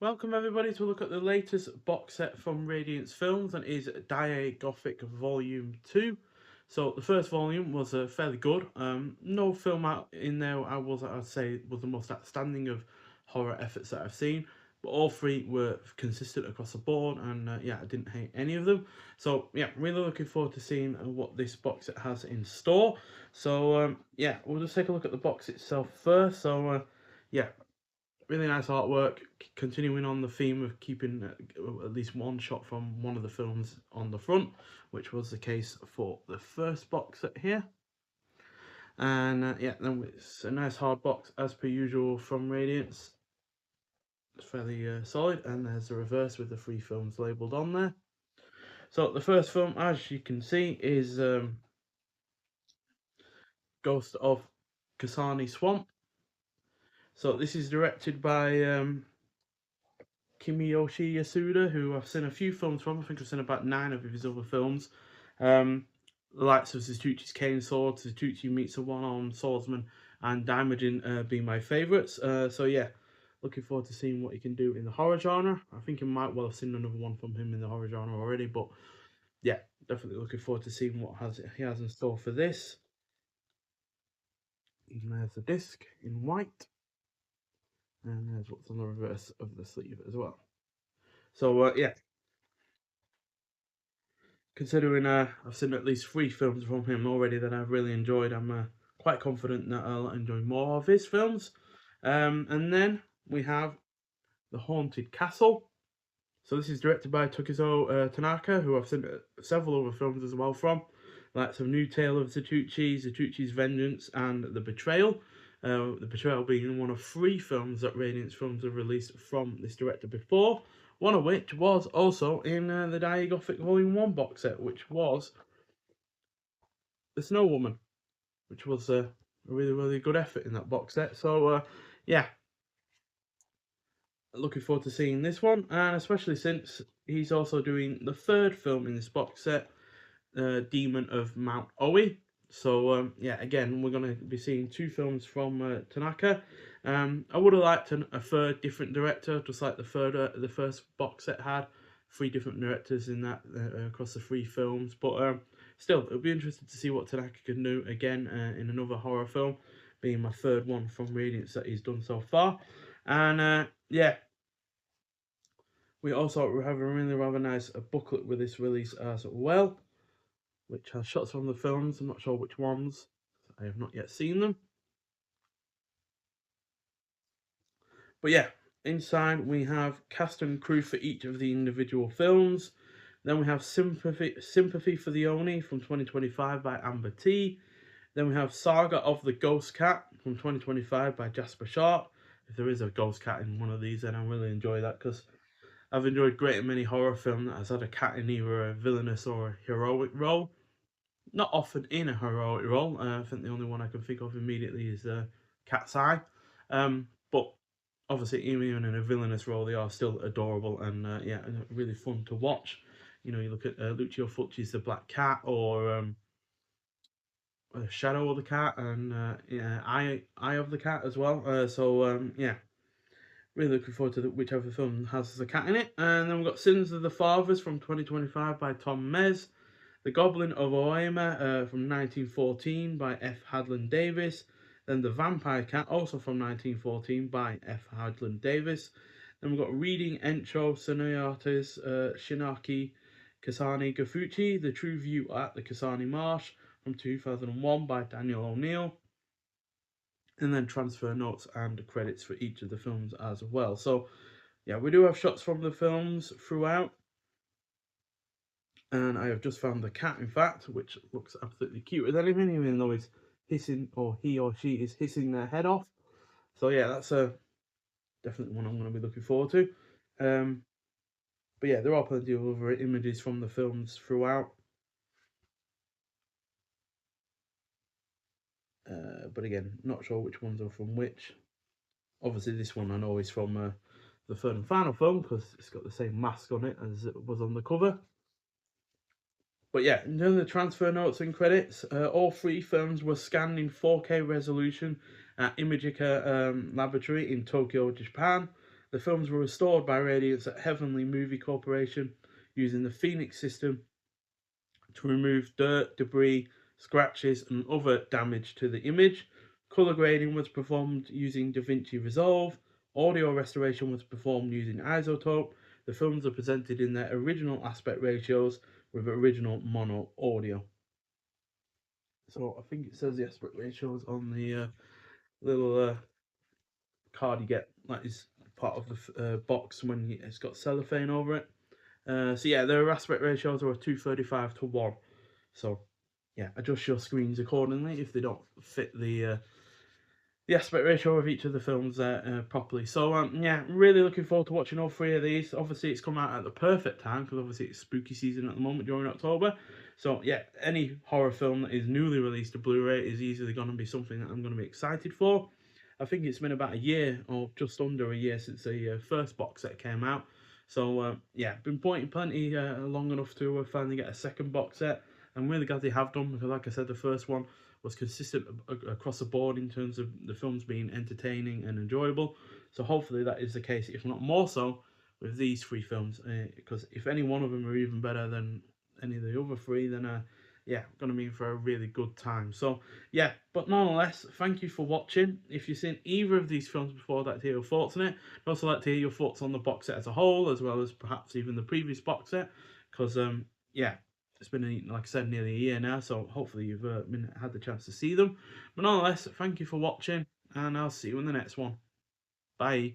Welcome everybody to look at the latest box set from Radiance Films, and it is Daiei Gothic Volume 2. So the first volume was fairly good. No film out in there I'd say was the most outstanding of horror efforts that I've seen, but all three were consistent across the board, and yeah, I didn't hate any of them. So yeah, really looking forward to seeing what this box set has in store. So yeah, we'll just take a look at the box itself first. So yeah, really nice artwork, continuing on the theme of keeping at least one shot from one of the films on the front, which was the case for the first box set here. And yeah, then it's a nice hard box as per usual from Radiance. It's fairly solid, and there's the reverse with the three films labelled on there. So the first film, as you can see, is Ghost of Kasani Swamp. So this is directed by Kimiyoshi Yasuda, who I've seen a few films from. I think I've seen about 9 of his other films. The likes of Suzuki's Cane Sword, Suzuki Meets a One-Armed Swordsman, and Daimajin being my favourites. So yeah, looking forward to seeing what he can do in the horror genre. I think I might well have seen another one from him in the horror genre already, but yeah, definitely looking forward to seeing what he has in store for this. Even there's the disc in white, and there's what's on the reverse of the sleeve as well. So yeah, considering I've seen at least 3 films from him already that I've really enjoyed, I'm quite confident that I'll enjoy more of his films. And then we have The Haunted Castle. So this is directed by Tokizo Tanaka, who I've seen several other films as well from, like some New Tale of Zatuchi's Vengeance, and The Betrayal. The Betrayal being one of 3 films that Radiance Films have released from this director before, one of which was also in the Daiei Gothic Volume 1 box set, which was The Snow Woman, which was a really, really good effort in that box set. So yeah, looking forward to seeing this one, and especially since he's also doing the 3rd film in this box set, Demon of Mount Oe. So yeah, again, we're going to be seeing 2 films from Tanaka. I would have liked a 3rd different director, just like the first box set had 3 different directors in that across the 3 films. But still, it'll be interesting to see what Tanaka can do again in another horror film, being my 3rd one from Radiance that he's done so far. And yeah, we also have a really rather nice booklet with this release as well, which has shots from the films. I'm not sure which ones. I have not yet seen them. But yeah, inside we have cast and crew for each of the individual films. Then we have Sympathy for the Oni from 2025 by Amber T. Then we have Saga of the Ghost Cat from 2025 by Jasper Sharp. If there is a ghost cat in one of these, then I really enjoy that, because I've enjoyed great many horror films that has had a cat in either a villainous or a heroic role. Not often in a heroic role. I think the only one I can think of immediately is Cat's Eye. But obviously, even in a villainous role, they are still adorable and yeah, really fun to watch. You know, you look at Lucio Fulci's The Black Cat, or Shadow of the Cat, and yeah, Eye of the Cat as well. So yeah, really looking forward to whichever film has the cat in it. And then we've got Sins of the Fathers from 2025 by Tom Mez. The Goblin of Oema from 1914 by F. Hadland Davis. Then The Vampire Cat, also from 1914 by F. Hadland Davis. Then we've got Reading Encho Sonoyates Shinaki Kasani Gafuchi, The True View at the Kasani Marsh from 2001 by Daniel O'Neill. And then transfer notes and credits for each of the films as well. So yeah, we do have shots from the films throughout. And I have just found the cat, in fact, which looks absolutely cute as anything, even though he's hissing, or he or she is hissing their head off. So yeah, that's definitely one I'm going to be looking forward to. But yeah, there are plenty of other images from the films throughout. But again, not sure which ones are from which. Obviously, this one I know is from the 3rd and final film, because it's got the same mask on it as it was on the cover. But yeah, in terms of transfer notes and credits, all 3 films were scanned in 4K resolution at Imagika Laboratory in Tokyo, Japan. The films were restored by Radiance at Heavenly Movie Corporation using the Phoenix system to remove dirt, debris, scratches, and other damage to the image. Colour grading was performed using DaVinci Resolve. Audio restoration was performed using Isotope. The films are presented in their original aspect ratios with original mono audio. So I think it says the aspect ratios on the little card you get, that is part of the box when it's got cellophane over it. So yeah, their aspect ratios are 235 to 1. So yeah, adjust your screens accordingly if they don't fit the aspect ratio of each of the films properly. So yeah, really looking forward to watching all three of these. Obviously, it's come out at the perfect time because obviously it's spooky season at the moment during October. So yeah, any horror film that is newly released to Blu-ray is easily going to be something that I'm going to be excited for. I think it's been about a year or just under a year since the first box set came out. So yeah, been waiting plenty long enough to finally get a second box set. I'm really glad they have done because, like I said, the first one was consistent across the board in terms of the films being entertaining and enjoyable. So hopefully that is the case, if not more so, with these three films. Because if any one of them are even better than any of the other three, then yeah, going to be in for a really good time. So yeah, but nonetheless, thank you for watching. If you've seen either of these films before, I'd like to hear your thoughts on it. I'd also like to hear your thoughts on the box set as a whole, as well as perhaps even the previous box set. Because yeah, it's been, like I said, nearly a year now, so hopefully you've had the chance to see them. But nonetheless, thank you for watching, and I'll see you in the next one. Bye.